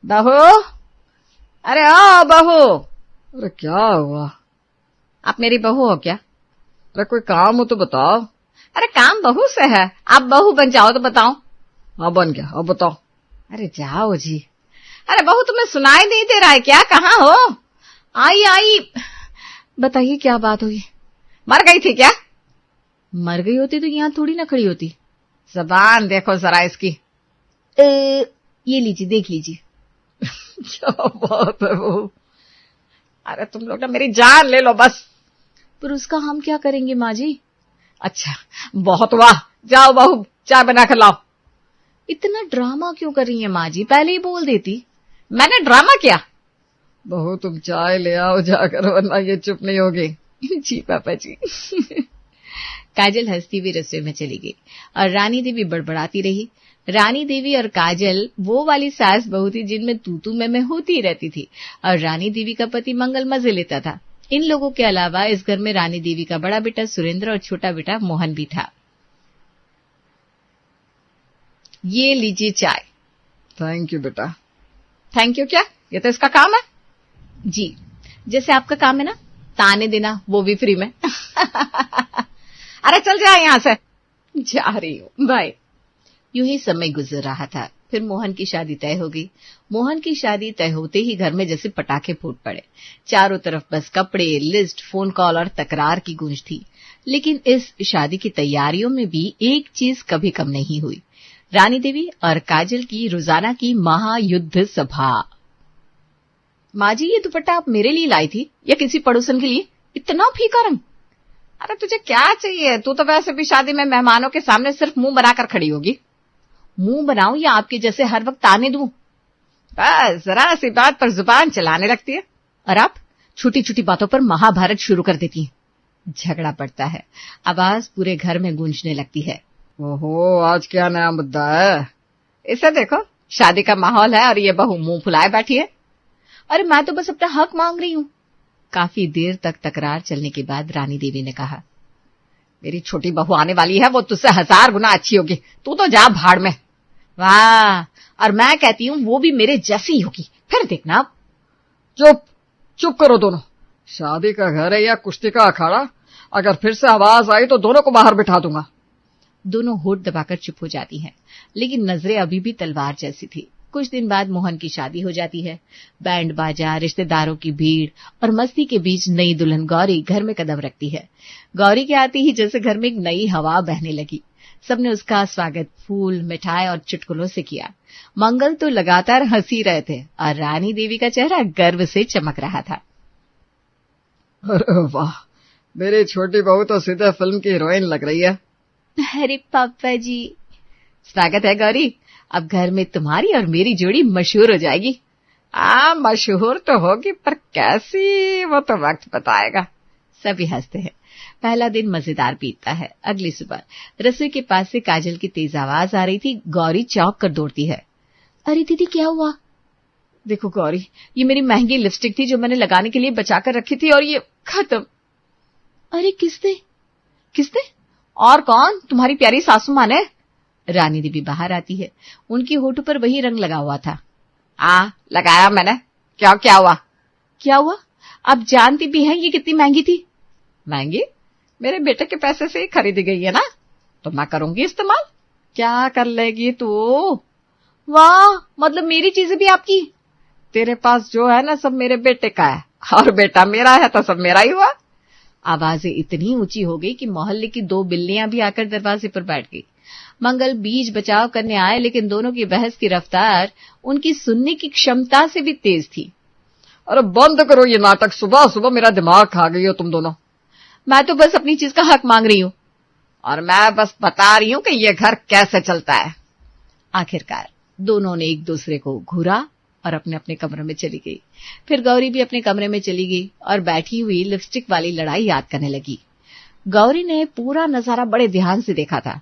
बहू, अरे ओ बहू। अरे क्या हुआ? आप मेरी बहू हो क्या? अरे कोई काम हो तो बताओ। अरे काम बहू से है, आप बहू बन जाओ तो बताओ। हाँ बन गया, अब बताओ। अरे जाओ जी। अरे बहू तुम्हें सुनाई नहीं दे रहा है क्या? कहाँ हो? आई आई, बताइए क्या बात हुई? मर गई थी क्या? मर गई होती तो यहाँ थोड़ी ना खड़ी होती। जबान देखो जरा इसकी। ये लीजिए, देख लीजिए। क्या बात है बहू? अरे तुम लोग ना मेरी जान ले लो बस। पर उसका हम क्या करेंगे माँ जी? अच्छा बहुत हुआ, जाओ बहू चाय बना कर लाओ। इतना ड्रामा क्यों कर रही है माँ जी? पहले ही बोल देती। मैंने ड्रामा किया? बहू तुम चाय ले आओ जाकर, वरना ये चुप नहीं होगी। जी पापा जी। काजल हंसती हुई रसोई में चली गई और रानी देवी बड़बड़ाती रही। रानी देवी और काजल वो वाली सास बहू थी जिनमें तू मैं होती रहती थी, और रानी देवी का पति मंगल मजे लेता था। इन लोगों के अलावा इस घर में रानी देवी का बड़ा बेटा सुरेंद्र और छोटा बेटा मोहन भी था। ये लीजिए चाय। थैंक यू बेटा। थैंक यू क्या? ये तो इसका काम है। जी, जैसे आपका काम है ना ताने देना, वो भी फ्री में। अरे चल जा यहां से। जा रही हूं, बाय। यूं ही समय गुजर रहा था। फिर मोहन की शादी तय हो गई। मोहन की शादी तय होते ही घर में जैसे पटाखे फूट पड़े। चारों तरफ बस कपड़े, लिस्ट, फोन कॉल और तकरार की गूंज थी। लेकिन इस शादी की तैयारियों में भी एक चीज कभी कम नहीं हुई, रानी देवी और काजल की रोजाना की महायुद्ध सभा। माँ जी ये दुपट्टा आप मेरे लिए लाई थी या किसी पड़ोसन के लिए? इतना फीका रंग। अरे तुझे क्या चाहिए? तू तो वैसे भी शादी में मेहमानों के सामने सिर्फ मुंह बनाकर खड़ी होगी। मुंह बनाऊं या आपके जैसे हर वक्त ताने दूं? बस जरा सी बात पर जुबान चलाने लगती है, और आप छोटी छोटी बातों पर महाभारत शुरू कर देती हैं। झगड़ा पड़ता है, आवाज पूरे घर में गूंजने लगती है। ओहो, आज क्या नया मुद्दा है? इसे देखो, शादी का माहौल है और ये बहू मुंह फुलाए बैठी है। अरे मैं तो बस अपना हक मांग रही हूं। काफी देर तक तकरार चलने के बाद रानी देवी ने कहा, मेरी छोटी बहू आने वाली है, वो तुझसे 1000 गुना अच्छी होगी। तू तो जा भाड़ में। वाह, और मैं कहती हूँ वो भी मेरे जैसी होगी, फिर देखना। चुप चुप करो दोनों। शादी का घर है या कुश्ती का अखाड़ा? अगर फिर से आवाज आई तो दोनों को बाहर बिठा दूंगा। दोनों होठ दबाकर चुप हो जाती हैं, लेकिन नजरें अभी भी तलवार जैसी थी। कुछ दिन बाद मोहन की शादी हो जाती है। बैंड बाजा, रिश्तेदारों की भीड़ और मस्ती के बीच नई दुल्हन गौरी घर में कदम रखती है। गौरी के आते ही जैसे घर में एक नई हवा बहने लगी। सबने उसका स्वागत फूल, मिठाई और चुटकुलों से किया। मंगल तो लगातार हंसी रहे थे और रानी देवी का चेहरा गर्व से चमक रहा था। अरे वाह, मेरी छोटी बहू तो सीधे फिल्म की हीरोइन लग रही है। अरे पापा जी, स्वागत है गौरी। अब घर में तुम्हारी और मेरी जोड़ी मशहूर हो जाएगी। मशहूर तो होगी, पर कैसी वो तो वक्त बताएगा। सभी हंसते हैं। पहला दिन मजेदार बीतता है। अगली सुबह रसोई के पास से काजल की तेज आवाज आ रही थी। गौरी चौंक कर दौड़ती है। अरे दीदी क्या हुआ? देखो गौरी, ये मेरी महंगी लिपस्टिक थी जो मैंने लगाने के लिए बचाकर रखी थी, और ये खत्म। अरे किसने? किसने? और कौन? तुम्हारी प्यारी सासू माँ ने। रानी देवी बाहर आती है। उनके होठों पर वही रंग लगा हुआ था। लगाया मैंने। क्या क्या हुआ? क्या हुआ? आप जानती भी हैं ये कितनी महंगी थी। महंगी? मेरे बेटे के पैसे से ही खरीदी गई है ना, तो मैं करूंगी इस्तेमाल। क्या कर लेगी तू? वाह, मतलब मेरी चीजें भी आपकी? तेरे पास जो है ना सब मेरे बेटे का है, और बेटा मेरा है तो सब मेरा ही हुआ। आवाजें इतनी ऊंची हो गई कि मोहल्ले की 2 बिल्लियां भी आकर दरवाजे पर बैठ गई। मंगल बीच बचाव करने आए, लेकिन दोनों की बहस की रफ्तार उनकी सुनने की क्षमता से भी तेज थी। अरे बंद करो ये नाटक, सुबह सुबह मेरा दिमाग खा गई हो तुम दोनों। मैं तो बस अपनी चीज का हक मांग रही हूँ, और मैं बस बता रही हूँ कि ये घर कैसे चलता है। आखिरकार दोनों ने एक दूसरे को घूरा और अपने अपने कमरे में चली गई। फिर गौरी भी अपने कमरे में चली गई और बैठी हुई लिपस्टिक वाली लड़ाई याद करने लगी। गौरी ने पूरा नजारा बड़े ध्यान से देखा था।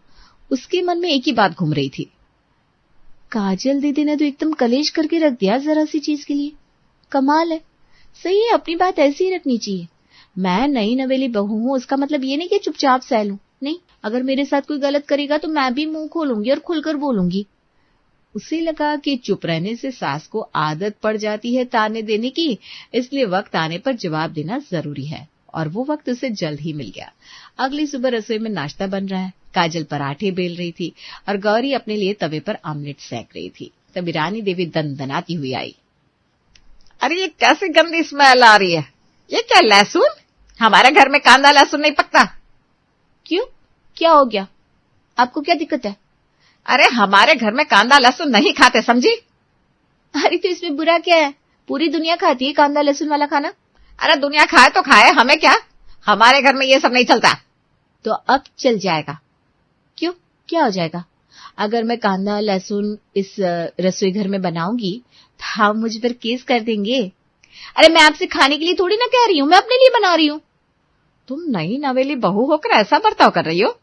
उसके मन में एक ही बात घूम रही थी, काजल दीदी ने तो एकदम कलेश करके रख दिया जरा सी चीज के लिए। कमाल है। सही है, अपनी बात ऐसी ही रखनी चाहिए। मैं नई नवेली बहू हूं, उसका मतलब ये नहीं कि चुपचाप सह लूं। नहीं, अगर मेरे साथ कोई गलत करेगा तो मैं भी मुंह खोलूंगी और खुलकर बोलूंगी। उसे लगा कि चुप रहने से सास को आदत पड़ जाती है ताने देने की, इसलिए वक्त आने पर जवाब देना जरूरी है, और वो वक्त उसे जल्द ही मिल गया। अगली सुबह रसोई में नाश्ता बन रहा है। काजल पराठे बेल रही थी और गौरी अपने लिए तवे पर आमलेट सेक रही थी। तभी रानी देवी दनदनाती हुई आई। अरे ये कैसी गंदी स्मेल आ रही है, ये क्या लहसुन? हमारे घर में कांदा लहसुन नहीं पकता। क्यों, क्या हो गया? आपको क्या दिक्कत है? अरे हमारे घर में कांदा लहसुन नहीं खाते, समझी? अरे तो इसमें बुरा क्या है? पूरी दुनिया खाती है कांदा लहसुन वाला खाना। अरे दुनिया खाए तो खाए, हमें क्या, हमारे घर में ये सब नहीं चलता। तो अब चल जाएगा। क्यों, क्या हो जाएगा? अगर मैं कांदा लहसुन इस रसोई घर में बनाऊंगी तो आप मुझ पर केस कर देंगे। अरे मैं आपसे खाने के लिए थोड़ी ना कह रही हूँ, मैं अपने लिए बना रही हूँ। तुम नई नवेली बहू होकर ऐसा बर्ताव कर रही हो?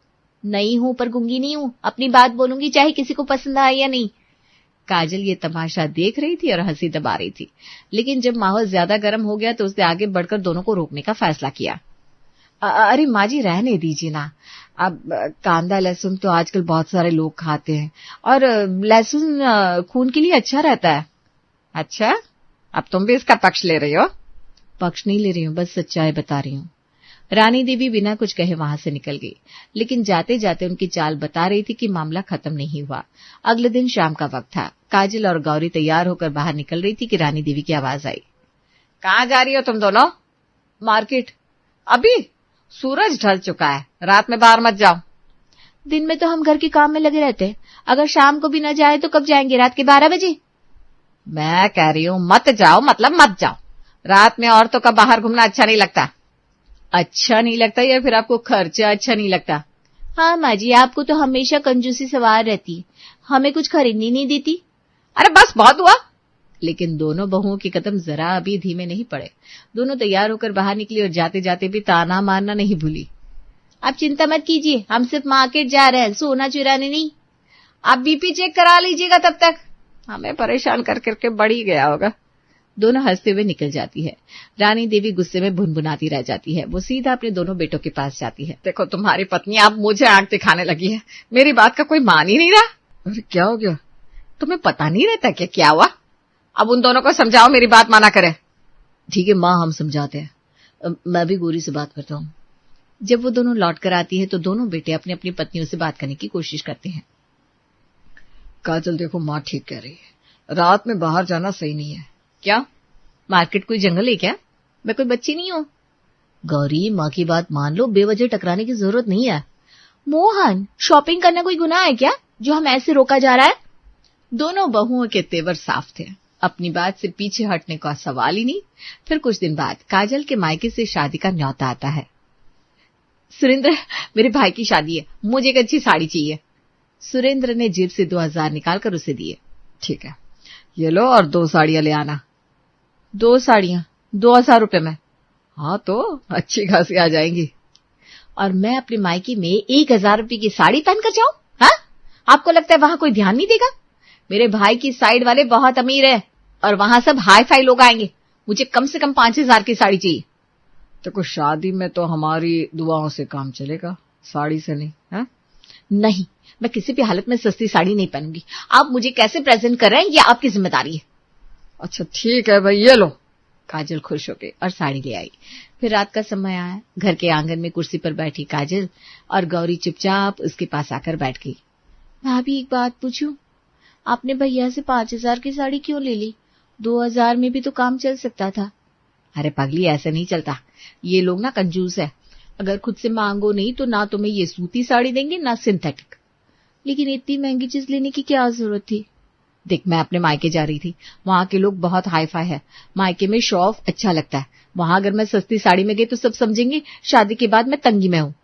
नहीं हूं पर गूंगी नहीं हूं, अपनी बात बोलूंगी चाहे किसी को पसंद आए या नहीं। काजल ये तमाशा देख रही थी और हंसी दबा रही थी, लेकिन जब माहौल ज्यादा गर्म हो गया तो उसने आगे बढ़कर दोनों को रोकने का फैसला किया। अरे माँ जी रहने दीजिए ना, अब कांदा लहसुन तो आजकल बहुत सारे लोग खाते हैं और लहसुन खून के लिए अच्छा रहता है। अच्छा, अब तुम भी इसका पक्ष ले रही हो? पक्ष नहीं ले रही हूँ, बस सच्चाई बता रही हूँ। रानी देवी बिना कुछ कहे वहां से निकल गई, लेकिन जाते जाते उनकी चाल बता रही थी कि मामला खत्म नहीं हुआ। अगले दिन शाम का वक्त था। काजल और गौरी तैयार होकर बाहर निकल रही थी कि रानी देवी की आवाज आई। कहाँ जा रही हो तुम दोनों? मार्केट। अभी? सूरज ढल चुका है, रात में बाहर मत जाओ। दिन में तो हम घर के काम में लगे रहते हैं, अगर शाम को भी न जाए तो कब जाएंगे? रात के 12 बजे। मैं कह रही हूँ मत जाओ, मतलब मत जाओ। रात में औरतों का बाहर घूमना अच्छा नहीं लगता। अच्छा नहीं लगता या फिर आपको खर्चा अच्छा नहीं लगता? हाँ माँ जी, आपको तो हमेशा कंजूसी सवार रहती है, हमें कुछ खरीदनी नहीं देती। अरे बस बहुत हुआ। लेकिन दोनों बहुओं के कदम जरा अभी धीमे नहीं पड़े। दोनों तैयार होकर बाहर निकली और जाते जाते भी ताना मारना नहीं भूली। आप चिंता मत कीजिए, हम सिर्फ मार्केट जा रहे हैं, सोना चुराने नहीं। आप बीपी चेक करा लीजिएगा, तब तक हमें परेशान कर करके बढ़ ही गया होगा। दोनों हंसते हुए निकल जाती है। रानी देवी गुस्से में भुनभुनाती रह जाती है। वो सीधा अपने दोनों बेटों के पास जाती है। देखो तुम्हारी पत्नी अब मुझे आंख दिखाने लगी है, मेरी बात का कोई मान ही नहीं रहा। अरे क्या हो गया? तुम्हें पता नहीं रहता क्या हुआ? अब उन दोनों को समझाओ मेरी बात माना करे। ठीक है माँ, हम समझाते हैं। मैं भी गौरी से बात करता हूँ। जब वो दोनों लौट कर आती है तो दोनों बेटे अपनी अपनी पत्नियों से बात करने की कोशिश करते हैं। काजल देखो माँ ठीक कह रही है, रात में बाहर जाना सही नहीं है। क्या मार्केट कोई जंगल है क्या? मैं कोई बच्ची नहीं हूँ। गौरी माँ की बात मान लो, बेवजह टकराने की जरूरत नहीं है। मोहन, शॉपिंग करना कोई गुनाह है क्या जो हम ऐसे रोका जा रहा है? दोनों बहुओं के तेवर साफ थे, अपनी बात से पीछे हटने का सवाल ही नहीं। फिर कुछ दिन बाद काजल के मायके से शादी का न्योता आता है। सुरेंद्र, मेरे भाई की शादी है, मुझे एक अच्छी साड़ी चाहिए। सुरेंद्र ने जेब से 2000 निकालकर उसे दिए। ठीक है, ये लो और 2 साड़ियां ले आना। 2 साड़ियां 2000 रुपए में? हाँ तो अच्छी खासी आ जाएंगी। और मैं अपने मायके में 1000 रुपए की साड़ी पहनकर जाऊं? हाँ, आपको लगता है वहां कोई ध्यान नहीं देगा? मेरे भाई की साइड वाले बहुत अमीर है और वहां सब हाई फाई लोग आएंगे। मुझे कम से कम 5000 की साड़ी चाहिए। देखो शादी में तो हमारी दुआओं से काम चलेगा, साड़ी से नहीं। है? नहीं, मैं किसी भी हालत में सस्ती साड़ी नहीं पहनूंगी। आप मुझे कैसे प्रेजेंट कर रहे हैं ये आपकी जिम्मेदारी है। अच्छा ठीक है भाई, ये लो। काजल खुश हो गई और साड़ी ले आई। फिर रात का समय आया। घर के आंगन में कुर्सी पर बैठी काजल और गौरी चुपचाप उसके पास आकर बैठ गई। भाभी एक बात पूछूं, आपने भैया से 5000 की साड़ी क्यों ले ली? 2000 में भी तो काम चल सकता था। अरे पगली, ऐसे नहीं चलता, ये लोग ना कंजूस है। अगर खुद से मांगो नहीं तो ना तुम्हें ये सूती साड़ी देंगे ना सिंथेटिक। लेकिन इतनी महंगी चीज लेने की क्या जरूरत थी? देख, मैं अपने मायके जा रही थी, वहां के लोग बहुत हाई फाई है, मायके में शो ऑफ अच्छा लगता है। वहां अगर मैं सस्ती साड़ी में गई तो सब समझेंगे शादी के बाद मैं तंगी में हूँ।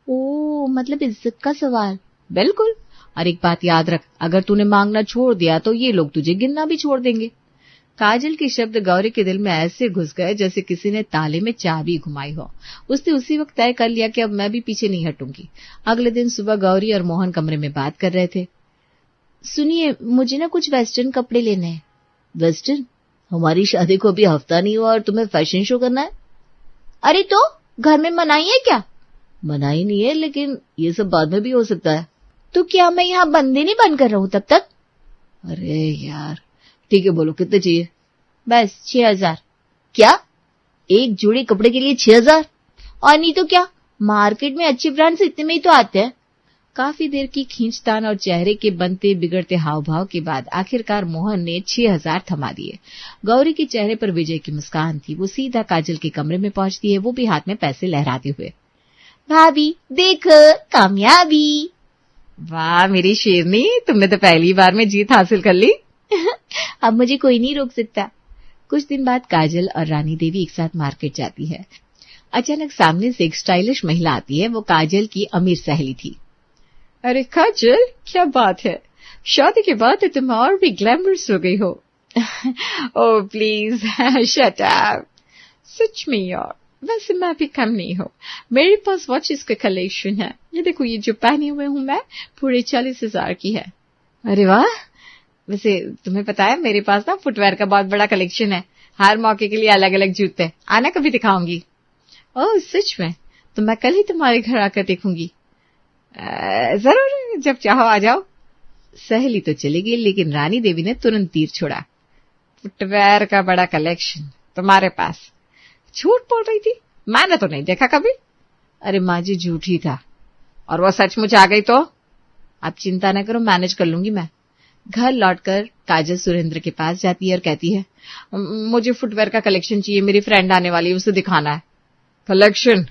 ओ, मतलब इज्जत का सवाल। बिल्कुल। और एक बात याद रख, अगर तूने मांगना छोड़ दिया तो ये लोग तुझे गिनना भी छोड़ देंगे। काजल के शब्द गौरी के दिल में ऐसे घुस गए जैसे किसी ने ताले में चाबी घुमाई हो। उसने उसी वक्त तय कर लिया कि अब मैं भी पीछे नहीं हटूंगी। अगले दिन सुबह गौरी और मोहन कमरे में बात कर रहे थे। सुनिए, मुझे ना कुछ वेस्टर्न कपड़े लेने हैं। वेस्टर्न? हमारी शादी को अभी हफ्ता नहीं हुआ और तुम्हें फैशन शो करना है? अरे तो घर में मनाही है क्या? मनाही नहीं है, लेकिन ये सब बाद में भी हो सकता है। तो क्या मैं यहाँ बंदी नहीं बनकर रहूं तब तक? अरे यार, ठीक है बोलो कितने चाहिए? बस 6,000। क्या? एक जोड़ी कपड़े के लिए 6,000? और नहीं तो क्या, मार्केट में अच्छे ब्रांड्स इतने में ही तो आते हैं। काफी देर की खींचतान और चेहरे के बनते बिगड़ते हाव भाव के बाद आखिरकार मोहन ने 6,000 थमा दिए। गौरी के चेहरे पर विजय की मुस्कान थी। वो सीधा काजल के कमरे में पहुंचती है, वो भी हाथ में पैसे लहराते हुए। भाभी देखो, कामयाबी। वाह मेरी शेरनी, तुमने तो पहली बार में जीत हासिल कर ली। अब मुझे कोई नहीं रोक सकता। कुछ दिन बाद काजल और रानी देवी एक साथ मार्केट जाती है। अचानक सामने से एक स्टाइलिश महिला आती है। वो काजल की अमीर सहेली थी। अरे काजल, क्या बात है, शादी के बाद तुम और भी ग्लैमरस हो गई हो। Oh please shut up. सच में यार, वैसे मैं भी कम नहीं हूँ। मेरे पास वॉचेस का कलेक्शन है। ये देखो, ये जो पहने हुए हूँ मैं, पूरे 40,000 की है। अरे वाह, वैसे तुम्हें पता है मेरे पास ना फुटवेयर का बहुत बड़ा कलेक्शन है। हर मौके के लिए अलग अलग जूते। आना कभी दिखाऊंगी। ओह सच में? तो मैं कल ही तुम्हारे घर आकर देखूंगी। जरूर, जब चाहो आ जाओ। सहेली तो चली गई, लेकिन रानी देवी ने तुरंत तीर छोड़ा। फुटवेयर का बड़ा कलेक्शन तुम्हारे पास? झूठ बोल रही थी, मैंने तो नहीं देखा कभी। अरे माँ जी, झूठ ही था। और वो सचमुच आ गई तो? आप चिंता न करो, मैनेज कर लूंगी मैं। घर लौटकर काजल सुरेंद्र के पास जाती है और कहती है, मुझे फुटवेयर का कलेक्शन चाहिए, मेरी फ्रेंड आने वाली है, उसे दिखाना है। कलेक्शन?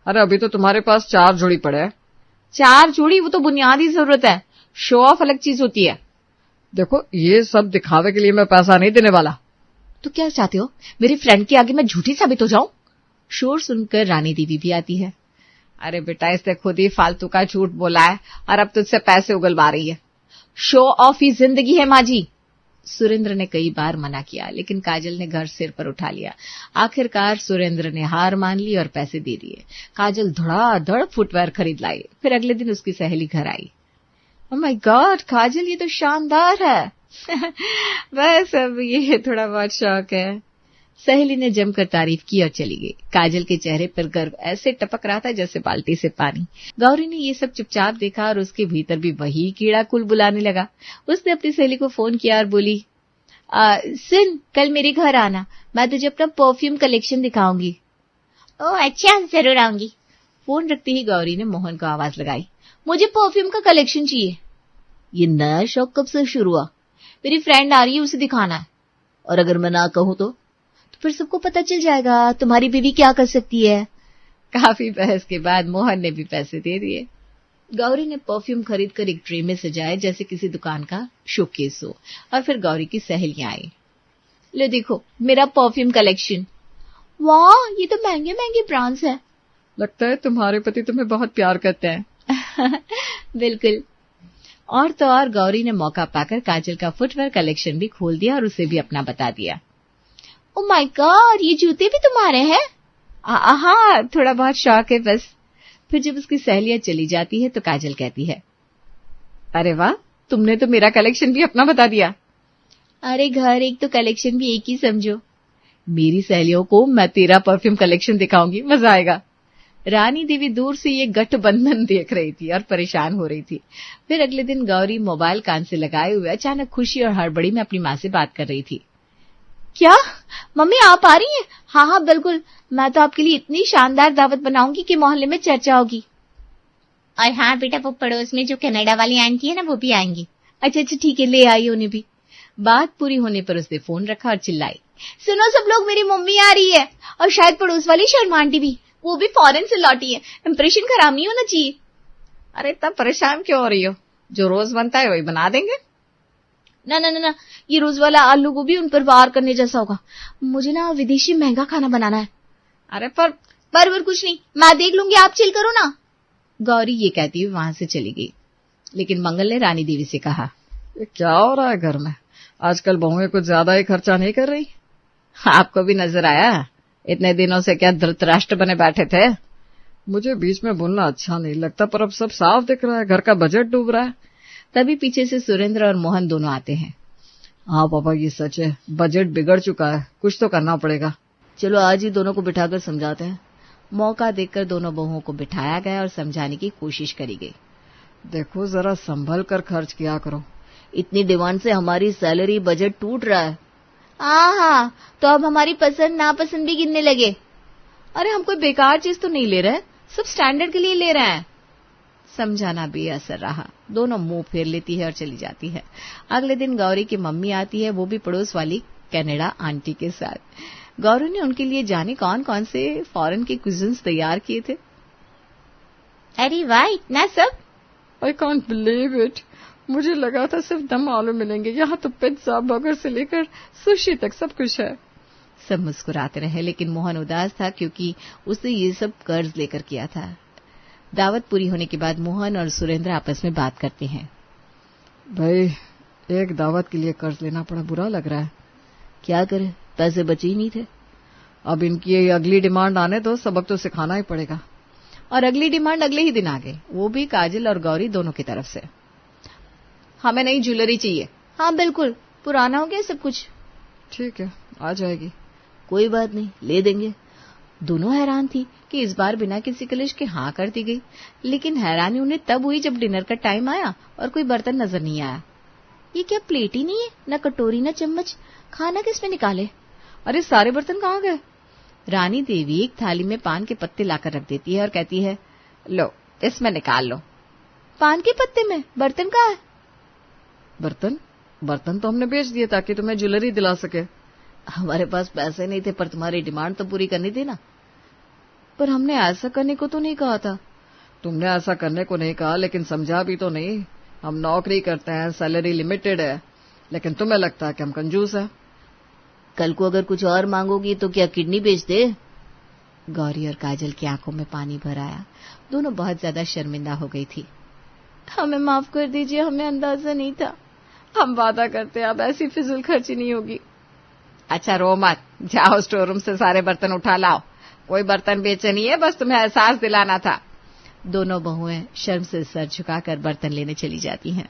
अरे अभी तो तुम्हारे पास 4 जोड़ी पड़े हैं। 4 जोड़ी? वो तो बुनियादी जरूरत है, शो ऑफ अलग चीज होती है। देखो, ये सब दिखावे के लिए मैं पैसा नहीं देने वाला। तो क्या चाहते हो, मेरी फ्रेंड के आगे मैं झूठी साबित हो जाऊं? शोर सुनकर रानी देवी भी आती है। अरे बेटा, इसने खुद ही फालतू का झूठ बोला है और अब तुझसे पैसे उगलवा रही है। शो ऑफ ही जिंदगी है माँ जी। सुरेंद्र ने कई बार मना किया, लेकिन काजल ने घर सिर पर उठा लिया। आखिरकार सुरेंद्र ने हार मान ली और पैसे दे दिए। काजल धड़ाधड़ फुटवेयर खरीद लाई। फिर अगले दिन उसकी सहेली घर आई। ओह माय गॉड काजल, ये तो शानदार है। बस अब ये थोड़ा बहुत शौक है। सहेली ने जमकर तारीफ की और चली गई। काजल के चेहरे पर गर्व ऐसे टपक रहा था जैसे बाल्टी से पानी। गौरी ने ये सब चुपचाप देखा और उसके भीतर भी वही कीड़ा कुल बुलाने लगा। उसने अपनी सहेली को फोन किया और बोली, सुन, कल मेरे घर आना, मैं तुझे अपना परफ्यूम कलेक्शन दिखाऊंगी। ओह अच्छा, जरूर आऊंगी। फोन रखते ही गौरी ने मोहन को आवाज लगाई, मुझे परफ्यूम का कलेक्शन चाहिए। ये नया शौक कब से शुरू हुआ? मेरी फ्रेंड आ रही है, उसे दिखाना है। और अगर मैं ना कहूं तो फिर सबको पता चल जाएगा तुम्हारी बीवी क्या कर सकती है। काफी बहस के बाद मोहन ने भी पैसे दे दिए। गौरी ने परफ्यूम खरीदकर एक ट्रे में सजाए जैसे किसी दुकान का शोकेस हो, और फिर गौरी की सहेलियां आई। ले देखो मेरा परफ्यूम कलेक्शन। वाह, ये तो महंगे महंगे ब्रांड्स हैं। लगता है तुम्हारे पति तुम्हें बहुत प्यार करते हैं। बिल्कुल। और तो और गौरी ने मौका पाकर काजल का फुटवेयर कलेक्शन भी खोल दिया और उसे भी अपना बता दिया। ओह माय गॉड, ये जूते भी तुम्हारे हैं? हाँ, थोड़ा बहुत शौक है बस। फिर जब उसकी सहेलियां चली जाती है तो काजल कहती है, अरे वाह, तुमने तो मेरा कलेक्शन भी अपना बता दिया। अरे घर एक तो कलेक्शन भी एक ही समझो। मेरी सहेलियों को मैं तेरा परफ्यूम कलेक्शन दिखाऊंगी, मजा आएगा। रानी देवी दूर से ये गठबंधन देख रही थी और परेशान हो रही थी। फिर अगले दिन गौरी मोबाइल कान से लगाए हुए अचानक खुशी और हड़बड़ी में अपनी माँ से बात कर रही थी। क्या मम्मी, आप आ रही हैं? हाँ हाँ बिल्कुल, मैं तो आपके लिए इतनी शानदार दावत बनाऊंगी कि मोहल्ले में चर्चा होगी। और हाँ बेटा, वो पड़ोस में जो कनाडा वाली आंटी है ना, वो भी आएंगी। अच्छा अच्छा ठीक है, ले आई उन्हें भी। बात पूरी होने पर उसने फोन रखा और चिल्लाई, सुनो सब लोग, मेरी मम्मी आ रही है और शायद पड़ोस वाली शर्मा आंटी भी, वो भी फॉरेन से लौटी है। इंप्रेशन खराब नहीं होना चाहिए। अरे इतना परेशान क्यों हो रही हो? जो रोज बनता है वही बना देंगे। ना ना ना ना, ये रोज वाला आलू गोभी उन पर वार करने जैसा होगा। मुझे ना विदेशी महंगा खाना बनाना है। अरे पर कुछ नहीं, मैं देख लूंगी, आप चिल करो ना। गौरी ये कहती हुई वहां से चली गई। लेकिन मंगल ने रानी देवी से कहा, ये क्या हो रहा है घर में? आजकल बहुएं कुछ ज्यादा ही खर्चा नहीं कर रही? आपको भी नजर आया? इतने दिनों से क्या धृतराष्ट्र बने बैठे थे? मुझे बीच में बोलना अच्छा नहीं लगता, पर अब सब साफ दिख रहा है, घर का बजट डूब रहा है। तभी पीछे से सुरेंद्र और मोहन दोनों आते हैं। हाँ पापा, ये सच है, बजट बिगड़ चुका है, कुछ तो करना पड़ेगा। चलो आज ही दोनों को बिठाकर समझाते हैं। मौका देखकर दोनों बहुओं को बिठाया गया और समझाने की कोशिश करी गई। देखो जरा संभल कर खर्च किया करो, इतनी डिमांड से हमारी सैलरी बजट टूट रहा है। हाँ, तो अब हमारी पसंद नापसंद भी गिनने लगे। अरे हम कोई बेकार चीज तो नहीं ले रहे, सब स्टैंडर्ड के लिए ले रहे हैं। समझाना बेअसर रहा, दोनों मुंह फेर लेती है और चली जाती है। अगले दिन गौरी की मम्मी आती है, वो भी पड़ोस वाली कनाडा आंटी के साथ। गौरी ने उनके लिए जाने कौन कौन से फॉरेन के क्विज़न्स तैयार किए थे। अरे वाह, इतना सब! I can't believe it. मुझे लगा था सिर्फ दम आलू मिलेंगे, यहाँ तो पिज्जा बर्गर से लेकर सुशी तक सब कुछ है। सब मुस्कुराते रहे, लेकिन मोहन उदास था क्योंकि उसने ये सब कर्ज लेकर किया था। दावत पूरी होने के बाद मोहन और सुरेंद्र आपस में बात करते हैं। भाई, एक दावत के लिए कर्ज लेना पड़ा, बुरा लग रहा है। क्या करें, पैसे बचे ही नहीं थे। अब इनकी ये अगली डिमांड आने दो, सबक तो सिखाना ही पड़ेगा। और अगली डिमांड अगले ही दिन आ गई, वो भी काजल और गौरी दोनों की तरफ से। हमें नई ज्वेलरी चाहिए। हाँ बिल्कुल, पुराना हो गया सब कुछ। ठीक है, आ जाएगी। कोई बात नहीं, ले देंगे। दोनों हैरान थी कि इस बार बिना किसी कलिश के हाँ कर दी गई, लेकिन हैरानी उन्हें तब हुई जब डिनर का टाइम आया और कोई बर्तन नजर नहीं आया। ये क्या प्लेट ही नहीं है, न कटोरी न चम्मच, खाना किसमें निकाले? अरे सारे बर्तन कहाँ गए? रानी देवी एक थाली में पान के पत्ते लाकर रख देती है और कहती है, लो इसमें निकाल लो। पान के पत्ते में बर्तन कहाँ है? बर्तन तो हमने बेच दिए ताकि तुम्हें ज्वेलरी दिला सके। हमारे पास पैसे नहीं थे, पर तुम्हारी डिमांड तो पूरी करनी थी ना। पर हमने ऐसा करने को तो नहीं कहा था। तुमने ऐसा करने को नहीं कहा, लेकिन समझा भी तो नहीं। हम नौकरी करते हैं, सैलरी लिमिटेड है, लेकिन तुम्हें लगता है कि हम कंजूस हैं। कल को अगर कुछ और मांगोगी तो क्या किडनी बेच दे? गौरी और काजल की आंखों में पानी भर आया। दोनों बहुत ज्यादा शर्मिंदा हो गई थी। हमें माफ कर दीजिए, हमें अंदाजा नहीं था। हम वादा करते हैं अब ऐसी फिजूल खर्ची नहीं होगी। अच्छा रो मत, जाओ स्टोर रूम से सारे बर्तन उठा लाओ। कोई बर्तन बेचे नहीं है, बस तुम्हें एहसास दिलाना था। दोनों बहुएं शर्म से सर झुकाकर बर्तन लेने चली जाती हैं।